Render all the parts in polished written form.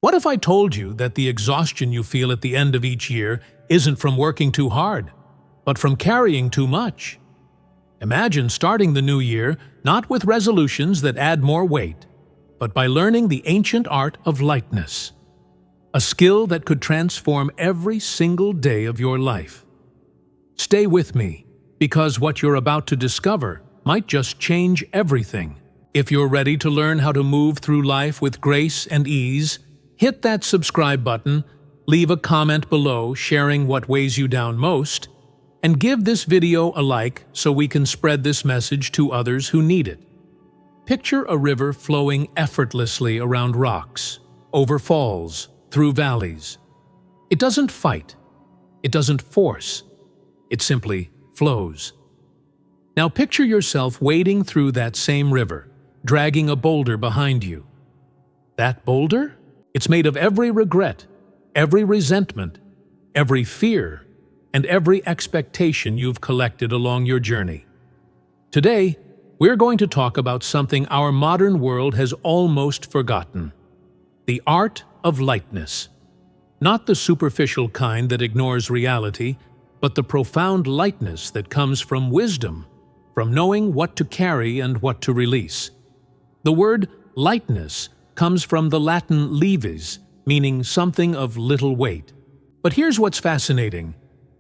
What if I told you that the exhaustion you feel at the end of each year isn't from working too hard, but from carrying too much? Imagine starting the new year not with resolutions that add more weight, but by learning the ancient art of lightness, a skill that could transform every single day of your life. Stay with me, because what you're about to discover might just change everything. If you're ready to learn how to move through life with grace and ease, hit that subscribe button, leave a comment below sharing what weighs you down most, and give this video a like so we can spread this message to others who need it. Picture a river flowing effortlessly around rocks, over falls, through valleys. It doesn't fight. It doesn't force. It simply flows. Now picture yourself wading through that same river, dragging a boulder behind you. That boulder? It's made of every regret, every resentment, every fear, and every expectation you've collected along your journey. Today, we're going to talk about something our modern world has almost forgotten: the art of lightness. Not the superficial kind that ignores reality, but the profound lightness that comes from wisdom, from knowing what to carry and what to release. The word lightness comes from the Latin leves, meaning something of little weight. But here's what's fascinating.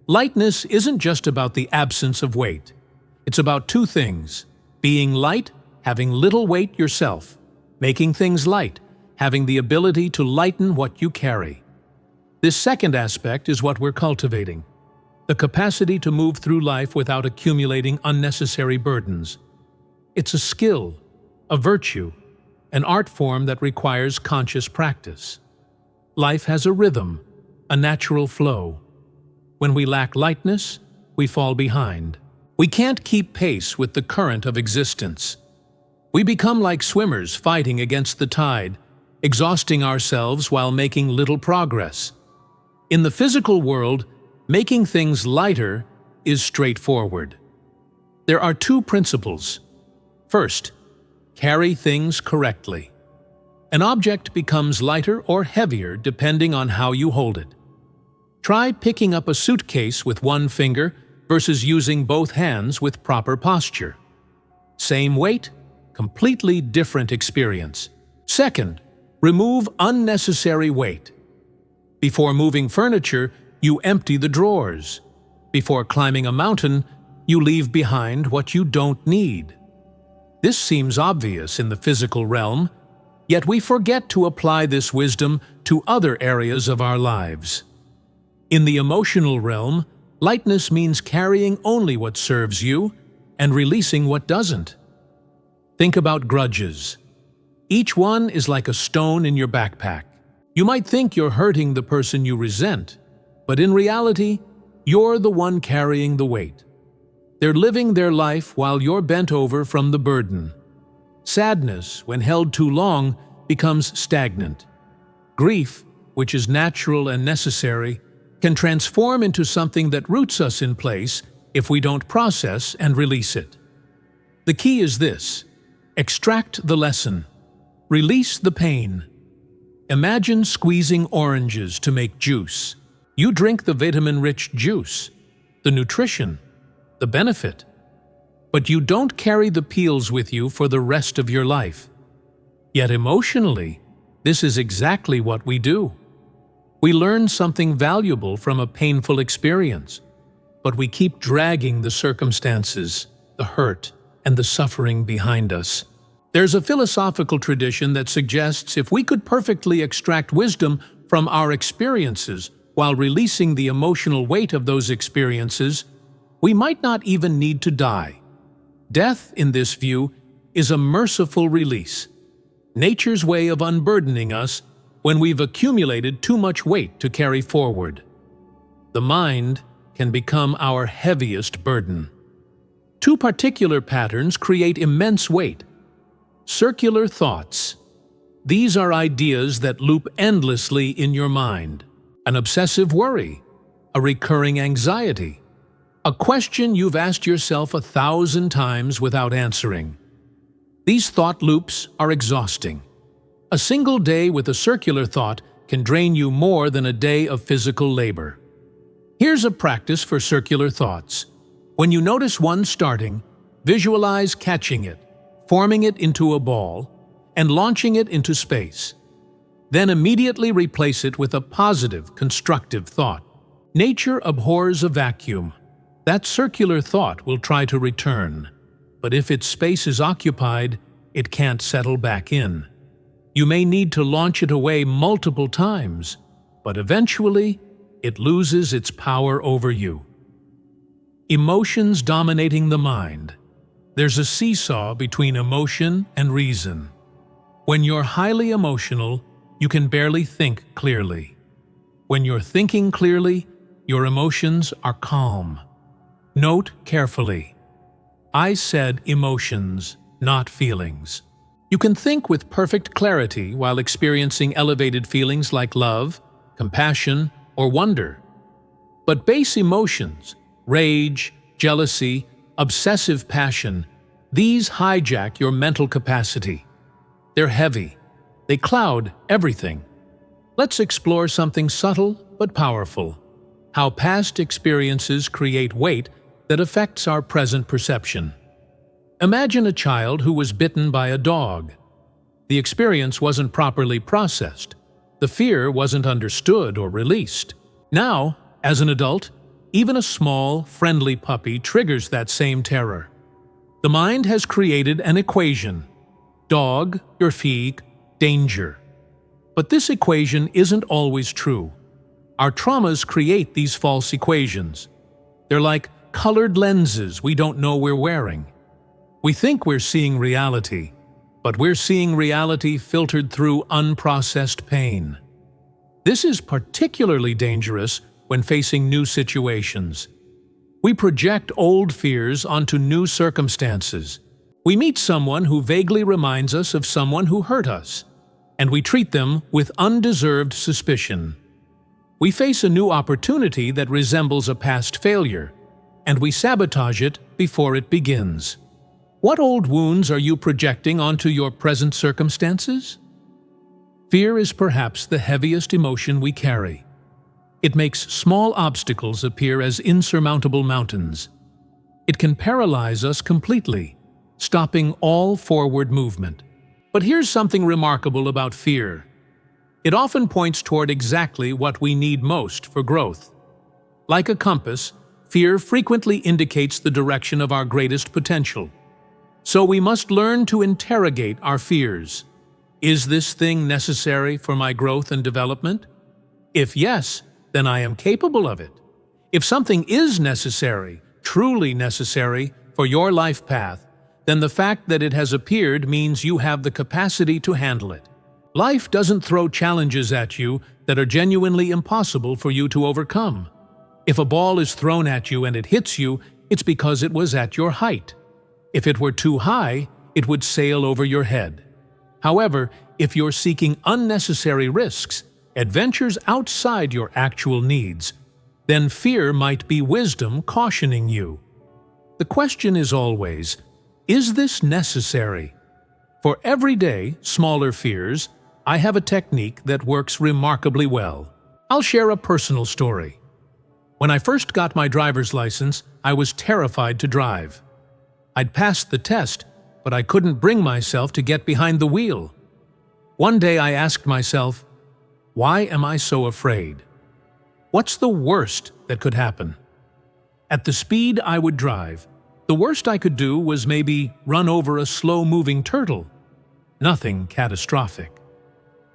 Lightness isn't just about the absence of weight. It's about two things: being light, having little weight yourself; making things light, having the ability to lighten what you carry. This second aspect is what we're cultivating: the capacity to move through life without accumulating unnecessary burdens. It's a skill, a virtue, an art form that requires conscious practice. Life has a rhythm, a natural flow. When we lack lightness, we fall behind. We can't keep pace with the current of existence. We become like swimmers fighting against the tide, exhausting ourselves while making little progress. In the physical world, making things lighter is straightforward. There are two principles. First, carry things correctly. An object becomes lighter or heavier depending on how you hold it. Try picking up a suitcase with one finger versus using both hands with proper posture. Same weight, completely different experience. Second, remove unnecessary weight. Before moving furniture, you empty the drawers. Before climbing a mountain, you leave behind what you don't need. This seems obvious in the physical realm, yet we forget to apply this wisdom to other areas of our lives. In the emotional realm, lightness means carrying only what serves you and releasing what doesn't. Think about grudges. Each one is like a stone in your backpack. You might think you're hurting the person you resent, but in reality, you're the one carrying the weight. They're living their life while you're bent over from the burden. Sadness, when held too long, becomes stagnant. Grief, which is natural and necessary, can transform into something that roots us in place if we don't process and release it. The key is this: extract the lesson. Release the pain. Imagine squeezing oranges to make juice. You drink the vitamin-rich juice, the nutrition, the benefit, but you don't carry the peels with you for the rest of your life. Yet emotionally, this is exactly what we do. We learn something valuable from a painful experience, but we keep dragging the circumstances, the hurt, and the suffering behind us. There's a philosophical tradition that suggests if we could perfectly extract wisdom from our experiences while releasing the emotional weight of those experiences, we might not even need to die. Death, in this view, is a merciful release, nature's way of unburdening us when we've accumulated too much weight to carry forward. The mind can become our heaviest burden. Two particular patterns create immense weight. Circular thoughts. These are ideas that loop endlessly in your mind. An obsessive worry, a recurring anxiety, a question you've asked yourself 1,000 times without answering. These thought loops are exhausting. A single day with a circular thought can drain you more than a day of physical labor. Here's a practice for circular thoughts. When you notice one starting, visualize catching it, forming it into a ball, and launching it into space. Then immediately replace it with a positive, constructive thought. Nature abhors a vacuum. That circular thought will try to return, but if its space is occupied, it can't settle back in. You may need to launch it away multiple times, but eventually it loses its power over you. Emotions dominating the mind. There's a seesaw between emotion and reason. When you're highly emotional, you can barely think clearly. When you're thinking clearly, your emotions are calm. Note carefully. I said emotions, not feelings. You can think with perfect clarity while experiencing elevated feelings like love, compassion, or wonder. But base emotions, rage, jealousy, obsessive passion, these hijack your mental capacity. They're heavy. They cloud everything. Let's explore something subtle but powerful. How past experiences create weight that affects our present perception. Imagine a child who was bitten by a dog. The experience wasn't properly processed. The fear wasn't understood or released. Now, as an adult, even a small, friendly puppy triggers that same terror. The mind has created an equation. Dog, your feet, danger. But this equation isn't always true. Our traumas create these false equations. They're like colored lenses we don't know we're wearing. We think we're seeing reality, but we're seeing reality filtered through unprocessed pain. This is particularly dangerous when facing new situations. We project old fears onto new circumstances. We meet someone who vaguely reminds us of someone who hurt us, and we treat them with undeserved suspicion. We face a new opportunity that resembles a past failure, and we sabotage it before it begins. What old wounds are you projecting onto your present circumstances? Fear is perhaps the heaviest emotion we carry. It makes small obstacles appear as insurmountable mountains. It can paralyze us completely, stopping all forward movement. But here's something remarkable about fear. It often points toward exactly what we need most for growth. Like a compass, fear frequently indicates the direction of our greatest potential. So we must learn to interrogate our fears. Is this thing necessary for my growth and development? If yes, then I am capable of it. If something is necessary, truly necessary, for your life path, then the fact that it has appeared means you have the capacity to handle it. Life doesn't throw challenges at you that are genuinely impossible for you to overcome. If a ball is thrown at you and it hits you, it's because it was at your height. If it were too high, it would sail over your head. However, if you're seeking unnecessary risks, adventures outside your actual needs, then fear might be wisdom cautioning you. The question is always, is this necessary? For everyday, smaller fears, I have a technique that works remarkably well. I'll share a personal story. When I first got my driver's license, I was terrified to drive. I'd passed the test, but I couldn't bring myself to get behind the wheel. One day I asked myself, why am I so afraid? What's the worst that could happen? At the speed I would drive, the worst I could do was maybe run over a slow-moving turtle. Nothing catastrophic.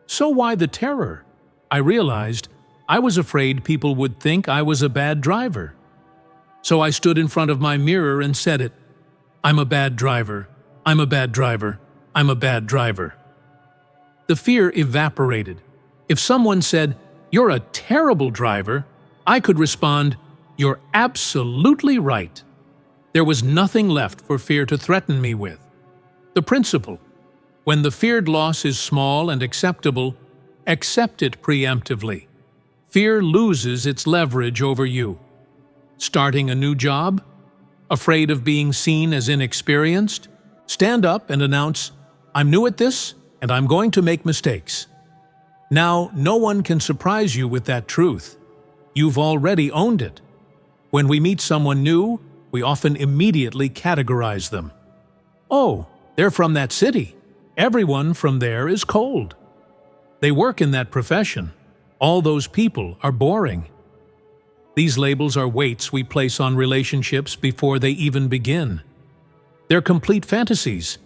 So why the terror? I realized I was afraid people would think I was a bad driver. So I stood in front of my mirror and said it. I'm a bad driver. I'm a bad driver. I'm a bad driver. The fear evaporated. If someone said, "You're a terrible driver," I could respond, "You're absolutely right." There was nothing left for fear to threaten me with. The principle: when the feared loss is small and acceptable, accept it preemptively. Fear loses its leverage over you. Starting a new job? Afraid of being seen as inexperienced? Stand up and announce, "I'm new at this, and I'm going to make mistakes." Now, no one can surprise you with that truth. You've already owned it. When we meet someone new, we often immediately categorize them. Oh, they're from that city. Everyone from there is cold. They work in that profession. All those people are boring. These labels are weights we place on relationships before they even begin. They're complete fantasies,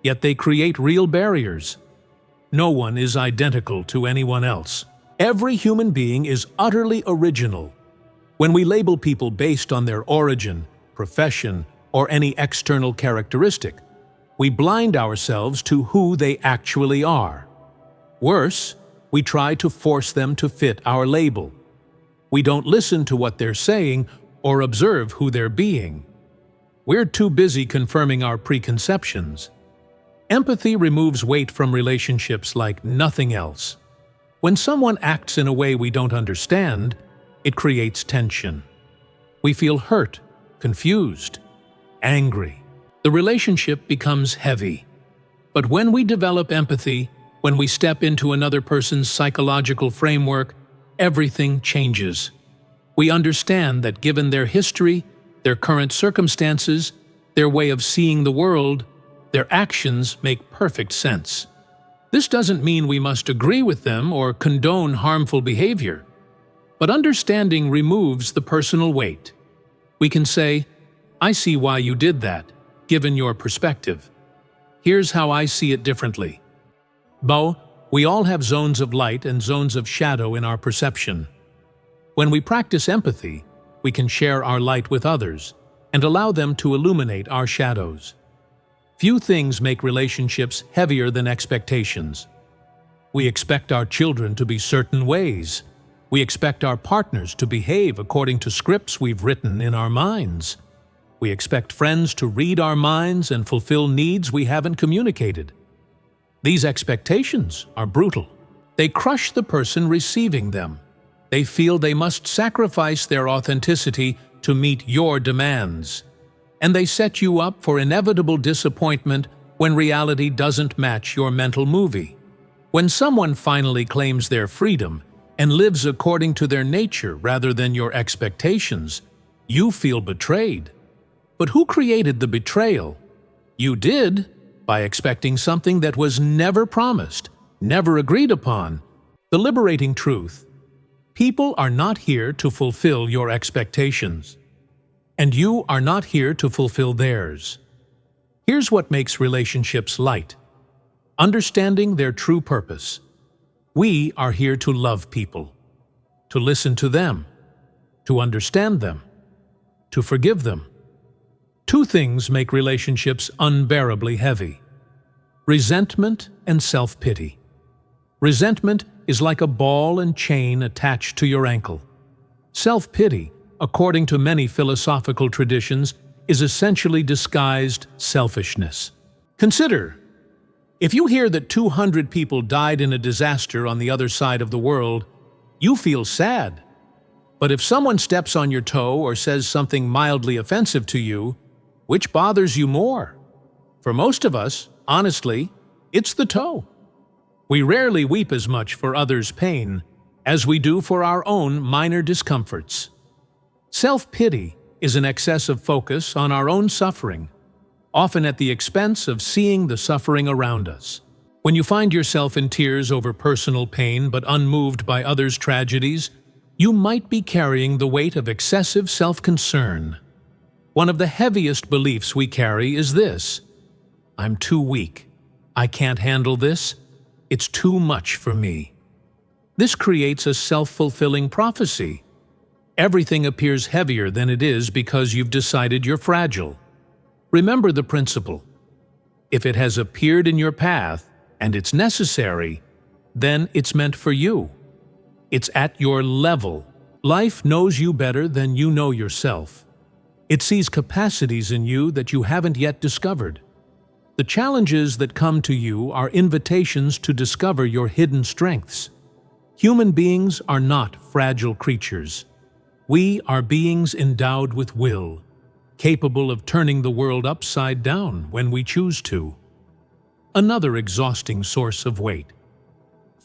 yet they create real barriers. No one is identical to anyone else. Every human being is utterly original. When we label people based on their origin, profession, or any external characteristic, we blind ourselves to who they actually are. Worse, we try to force them to fit our label. We don't listen to what they're saying or observe who they're being. We're too busy confirming our preconceptions. Empathy removes weight from relationships like nothing else. When someone acts in a way we don't understand, it creates tension. We feel hurt, confused, angry. The relationship becomes heavy. But when we develop empathy, when we step into another person's psychological framework, everything changes. We understand that given their history, their current circumstances, their way of seeing the world, their actions make perfect sense. This doesn't mean we must agree with them or condone harmful behavior. But understanding removes the personal weight. We can say, I see why you did that, given your perspective. Here's how I see it differently. Bo, we all have zones of light and zones of shadow in our perception. When we practice empathy, we can share our light with others and allow them to illuminate our shadows. Few things make relationships heavier than expectations. We expect our children to be certain ways. We expect our partners to behave according to scripts we've written in our minds. We expect friends to read our minds and fulfill needs we haven't communicated. These expectations are brutal. They crush the person receiving them. They feel they must sacrifice their authenticity to meet your demands. And they set you up for inevitable disappointment when reality doesn't match your mental movie. When someone finally claims their freedom and lives according to their nature rather than your expectations, you feel betrayed. But who created the betrayal? You did, by expecting something that was never promised, never agreed upon. The liberating truth: people are not here to fulfill your expectations, and you are not here to fulfill theirs. Here's what makes relationships light: understanding their true purpose. We are here to love people, to listen to them, to understand them, to forgive them. Two things make relationships unbearably heavy: resentment and self-pity. Resentment is like a ball and chain attached to your ankle. Self-pity, according to many philosophical traditions, is essentially disguised selfishness. Consider, if you hear that 200 people died in a disaster on the other side of the world, you feel sad. But if someone steps on your toe or says something mildly offensive to you, which bothers you more? For most of us, honestly, it's the toe. We rarely weep as much for others' pain as we do for our own minor discomforts. Self-pity is an excessive focus on our own suffering, often at the expense of seeing the suffering around us. When you find yourself in tears over personal pain but unmoved by others' tragedies, you might be carrying the weight of excessive self-concern. One of the heaviest beliefs we carry is this: I'm too weak. I can't handle this. It's too much for me. This creates a self-fulfilling prophecy. Everything appears heavier than it is because you've decided you're fragile. Remember the principle: if it has appeared in your path and it's necessary, then it's meant for you. It's at your level. Life knows you better than you know yourself. It sees capacities in you that you haven't yet discovered. The challenges that come to you are invitations to discover your hidden strengths. Human beings are not fragile creatures. We are beings endowed with will, capable of turning the world upside down when we choose to. Another exhausting source of weight: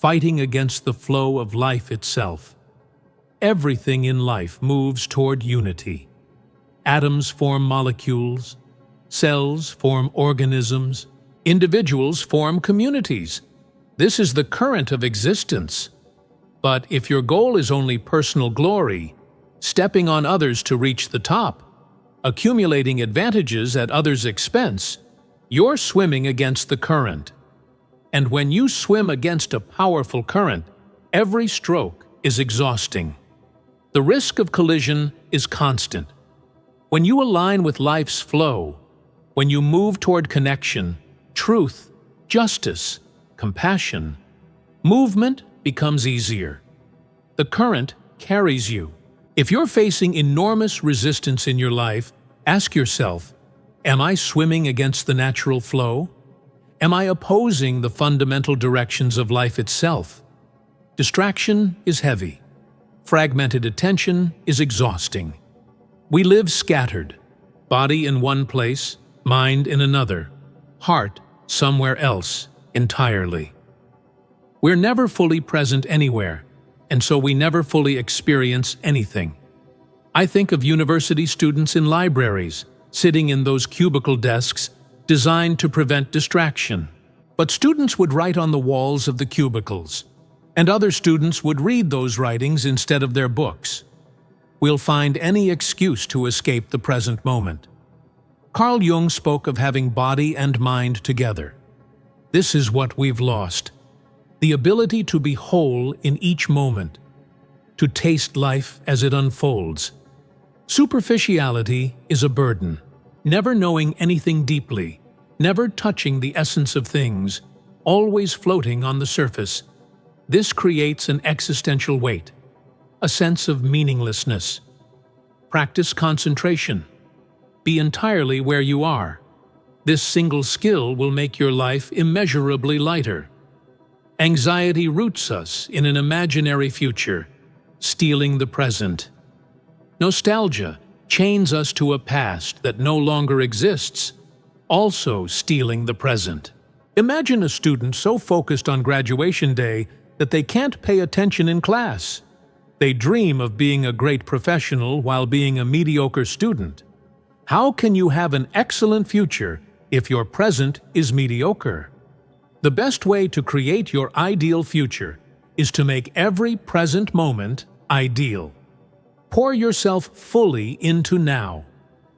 fighting against the flow of life itself. Everything in life moves toward unity. Atoms form molecules, cells form organisms, individuals form communities. This is the current of existence. But if your goal is only personal glory, stepping on others to reach the top, accumulating advantages at others' expense, you're swimming against the current. And when you swim against a powerful current, every stroke is exhausting. The risk of collision is constant. When you align with life's flow, when you move toward connection, truth, justice, compassion, movement becomes easier. The current carries you. If you're facing enormous resistance in your life, ask yourself, am I swimming against the natural flow? Am I opposing the fundamental directions of life itself? Distraction is heavy. Fragmented attention is exhausting. We live scattered, body in one place, mind in another, heart somewhere else entirely. We're never fully present anywhere, and so we never fully experience anything. I think of university students in libraries, sitting in those cubicle desks designed to prevent distraction. But students would write on the walls of the cubicles, and other students would read those writings instead of their books. We'll find any excuse to escape the present moment. Carl Jung spoke of having body and mind together. This is what we've lost: the ability to be whole in each moment, to taste life as it unfolds. Superficiality is a burden, never knowing anything deeply, never touching the essence of things, always floating on the surface. This creates an existential weight, a sense of meaninglessness. Practice concentration. Be entirely where you are. This single skill will make your life immeasurably lighter. Anxiety roots us in an imaginary future, stealing the present. Nostalgia chains us to a past that no longer exists, also stealing the present. Imagine a student so focused on graduation day that they can't pay attention in class. They dream of being a great professional while being a mediocre student. How can you have an excellent future if your present is mediocre? The best way to create your ideal future is to make every present moment ideal. Pour yourself fully into now.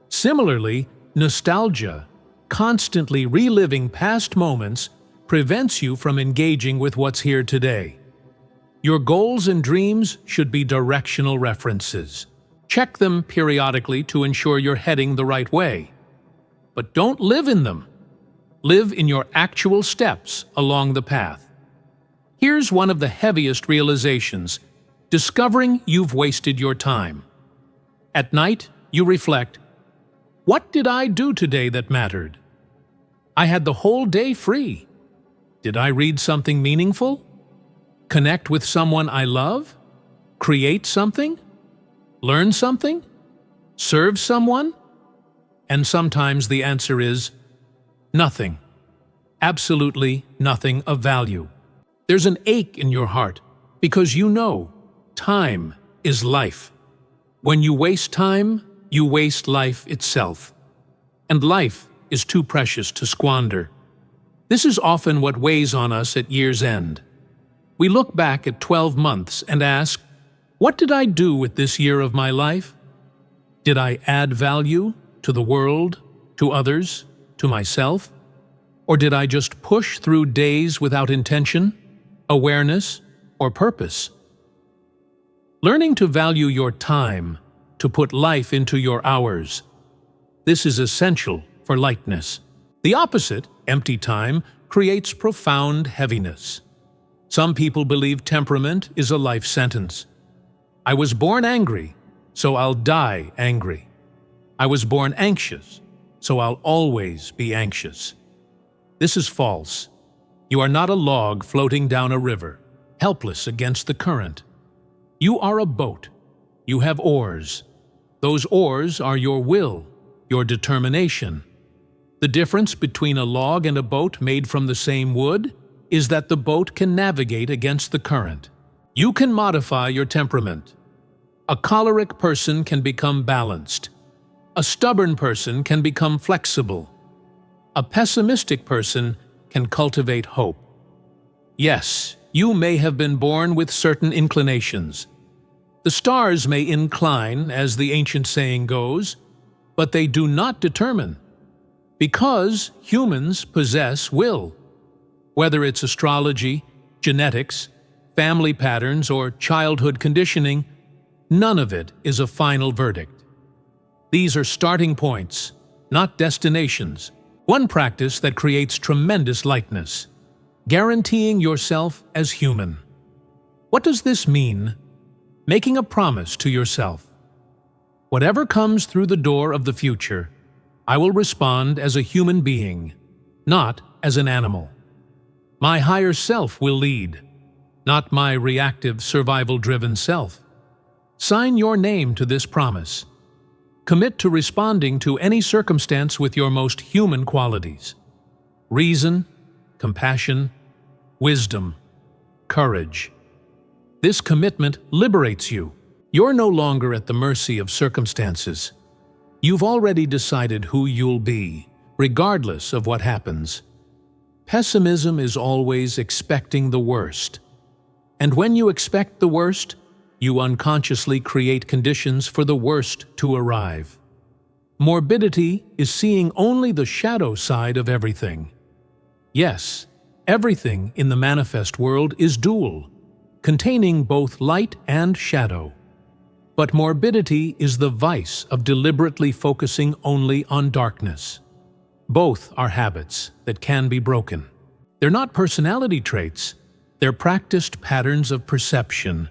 Similarly, nostalgia, constantly reliving past moments, prevents you from engaging with what's here today. Your goals and dreams should be directional references. Check them periodically to ensure you're heading the right way. But don't live in them. Live in your actual steps along the path. Here's one of the heaviest realizations: discovering you've wasted your time. At night, you reflect, what did I do today that mattered? I had the whole day free. Did I read something meaningful? Connect with someone I love? Create something? Learn something? Serve someone? And sometimes the answer is nothing. Absolutely nothing of value. There's an ache in your heart because you know time is life. When you waste time, you waste life itself. And life is too precious to squander. This is often what weighs on us at year's end. We look back at 12 months and ask, what did I do with this year of my life? Did I add value to the world, to others, to myself? Or did I just push through days without intention, awareness, or purpose? Learning to value your time, to put life into your hours. This is essential for lightness. The opposite, empty time, creates profound heaviness. Some people believe temperament is a life sentence. I was born angry, so I'll die angry. I was born anxious, so I'll always be anxious. This is false. You are not a log floating down a river, helpless against the current. You are a boat. You have oars. Those oars are your will, your determination. The difference between a log and a boat made from the same wood is that the boat can navigate against the current. You can modify your temperament. A choleric person can become balanced. A stubborn person can become flexible. A pessimistic person can cultivate hope. Yes, you may have been born with certain inclinations. The stars may incline, as the ancient saying goes, but they do not determine, because humans possess will. Whether it's astrology, genetics, family patterns, or childhood conditioning, none of it is a final verdict. These are starting points, not destinations. One practice that creates tremendous lightness: guaranteeing yourself as human. What does this mean? Making a promise to yourself. Whatever comes through the door of the future, I will respond as a human being, not as an animal. My higher self will lead, not my reactive, survival-driven self. Sign your name to this promise. Commit to responding to any circumstance with your most human qualities: reason, compassion, wisdom, courage. This commitment liberates you. You're no longer at the mercy of circumstances. You've already decided who you'll be, regardless of what happens. Pessimism is always expecting the worst. And when you expect the worst, you unconsciously create conditions for the worst to arrive. Morbidity is seeing only the shadow side of everything. Yes, everything in the manifest world is dual, containing both light and shadow. But morbidity is the vice of deliberately focusing only on darkness. Both are habits that can be broken. They're not personality traits, they're practiced patterns of perception.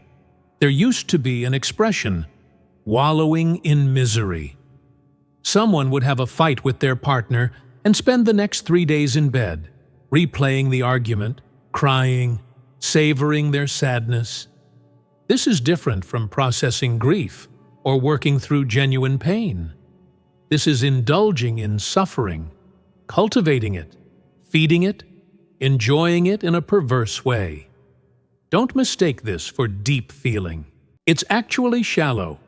There used to be an expression: wallowing in misery. Someone would have a fight with their partner and spend the next 3 days in bed, replaying the argument, crying, savoring their sadness. This is different from processing grief or working through genuine pain. This is indulging in suffering, cultivating it, feeding it, enjoying it in a perverse way. Don't mistake this for deep feeling. It's actually shallow.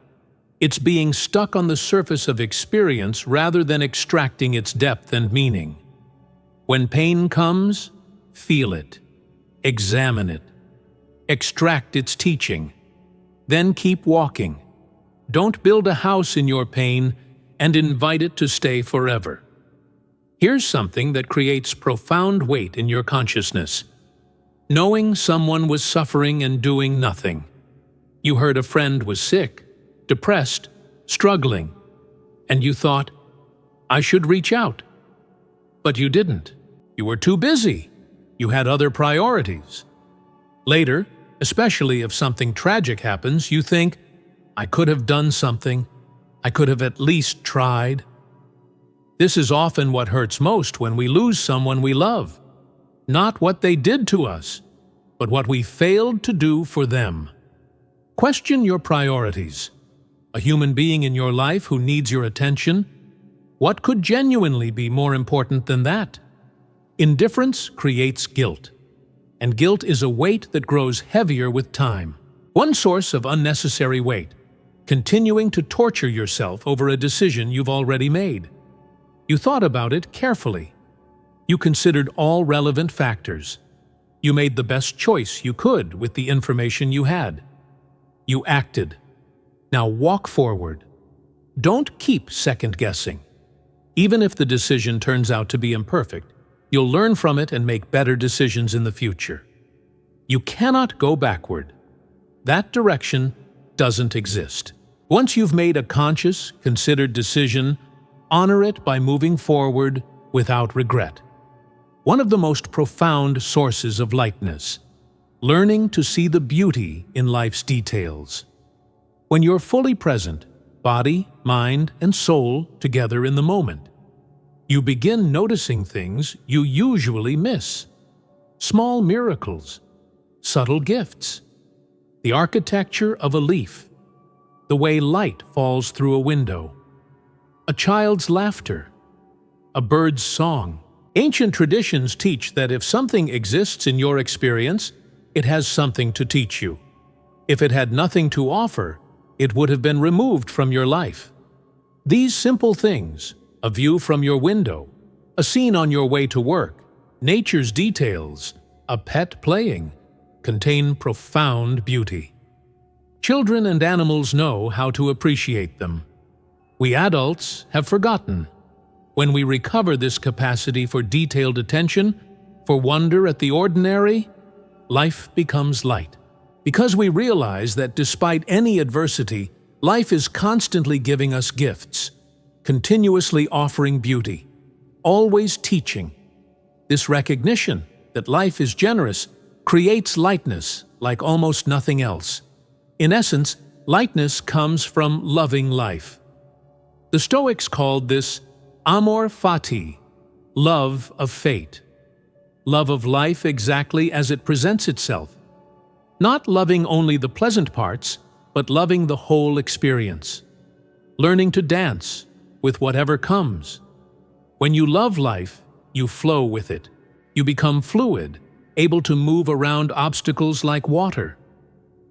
It's being stuck on the surface of experience rather than extracting its depth and meaning. When pain comes, feel it. Examine it. Extract its teaching. Then keep walking. Don't build a house in your pain and invite it to stay forever. Here's something that creates profound weight in your consciousness. Knowing someone was suffering and doing nothing. You heard a friend was sick, depressed, struggling, and you thought, I should reach out. But you didn't. You were too busy. You had other priorities. Later, especially if something tragic happens, you think, I could have done something. I could have at least tried. This is often what hurts most when we lose someone we love. Not what they did to us, but what we failed to do for them. Question your priorities. A human being in your life who needs your attention? What could genuinely be more important than that? Indifference creates guilt, and guilt is a weight that grows heavier with time. One source of unnecessary weight: continuing to torture yourself over a decision you've already made. You thought about it carefully. You considered all relevant factors. You made the best choice you could with the information you had. You acted. Now walk forward. Don't keep second-guessing. Even if the decision turns out to be imperfect, you'll learn from it and make better decisions in the future. You cannot go backward. That direction doesn't exist. Once you've made a conscious, considered decision, honor it by moving forward without regret. One of the most profound sources of lightness: learning to see the beauty in life's details. When you're fully present, body, mind, and soul together in the moment, you begin noticing things you usually miss. Small miracles, subtle gifts, the architecture of a leaf, the way light falls through a window, a child's laughter, a bird's song. Ancient traditions teach that if something exists in your experience, it has something to teach you. If it had nothing to offer, it would have been removed from your life. These simple things, a view from your window, a scene on your way to work, nature's details, a pet playing, contain profound beauty. Children and animals know how to appreciate them. We adults have forgotten. When we recover this capacity for detailed attention, for wonder at the ordinary, life becomes light. Because we realize that despite any adversity, life is constantly giving us gifts, continuously offering beauty, always teaching. This recognition that life is generous creates lightness like almost nothing else. In essence, lightness comes from loving life. The Stoics called this Amor Fati, love of fate, love of life exactly as it presents itself, not loving only the pleasant parts, but loving the whole experience, learning to dance with whatever comes. When you love life, you flow with it. You become fluid, able to move around obstacles like water.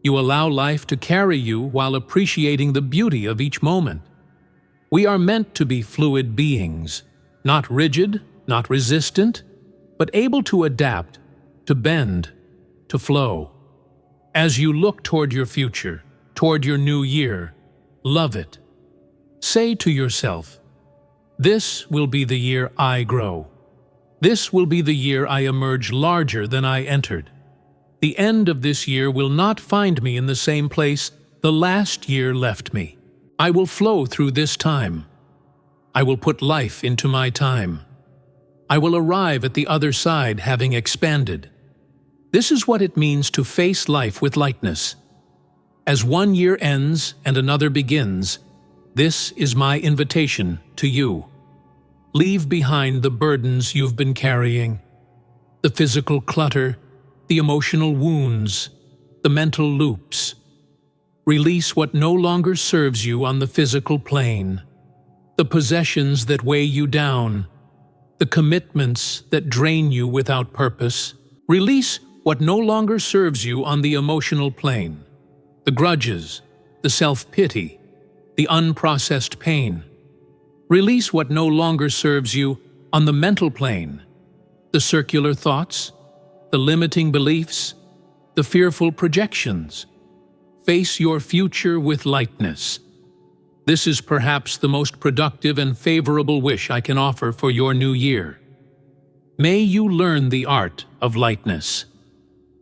You allow life to carry you while appreciating the beauty of each moment. We are meant to be fluid beings, not rigid, not resistant, but able to adapt, to bend, to flow. As you look toward your future, toward your new year, love it. Say to yourself, "This will be the year I grow. This will be the year I emerge larger than I entered. The end of this year will not find me in the same place the last year left me. I will flow through this time. I will put life into my time. I will arrive at the other side having expanded." This is what it means to face life with lightness. As one year ends and another begins, this is my invitation to you. Leave behind the burdens you've been carrying, the physical clutter, the emotional wounds, the mental loops. Release what no longer serves you on the physical plane, the possessions that weigh you down, the commitments that drain you without purpose. Release what no longer serves you on the emotional plane, the grudges, the self-pity, the unprocessed pain. Release what no longer serves you on the mental plane, the circular thoughts, the limiting beliefs, the fearful projections. Face your future with lightness. This is perhaps the most productive and favorable wish I can offer for your new year. May you learn the art of lightness.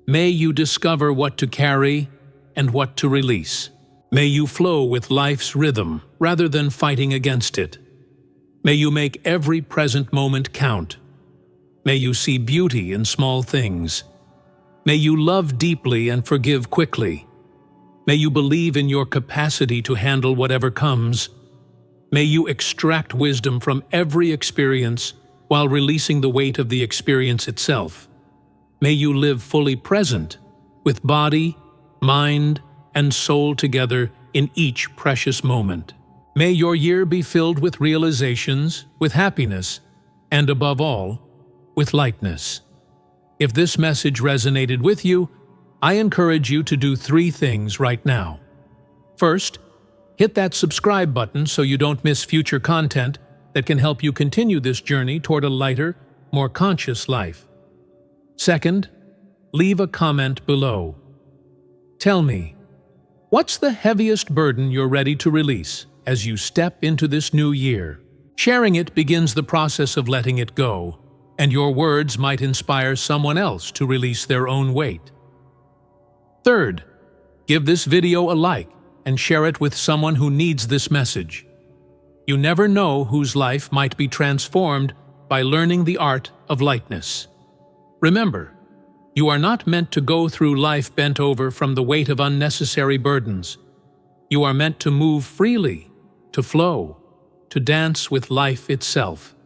May you discover what to carry and what to release. May you flow with life's rhythm rather than fighting against it. May you make every present moment count. May you see beauty in small things. May you love deeply and forgive quickly. May you believe in your capacity to handle whatever comes. May you extract wisdom from every experience while releasing the weight of the experience itself. May you live fully present, with body, mind, and soul together in each precious moment. May your year be filled with realizations, with happiness, and above all, with lightness. If this message resonated with you, I encourage you to do 3 things right now. First, hit that subscribe button so you don't miss future content that can help you continue this journey toward a lighter, more conscious life. Second, leave a comment below. Tell me, what's the heaviest burden you're ready to release as you step into this new year? Sharing it begins the process of letting it go, and your words might inspire someone else to release their own weight. Third, give this video a like and share it with someone who needs this message. You never know whose life might be transformed by learning the art of lightness. Remember, you are not meant to go through life bent over from the weight of unnecessary burdens. You are meant to move freely, to flow, to dance with life itself.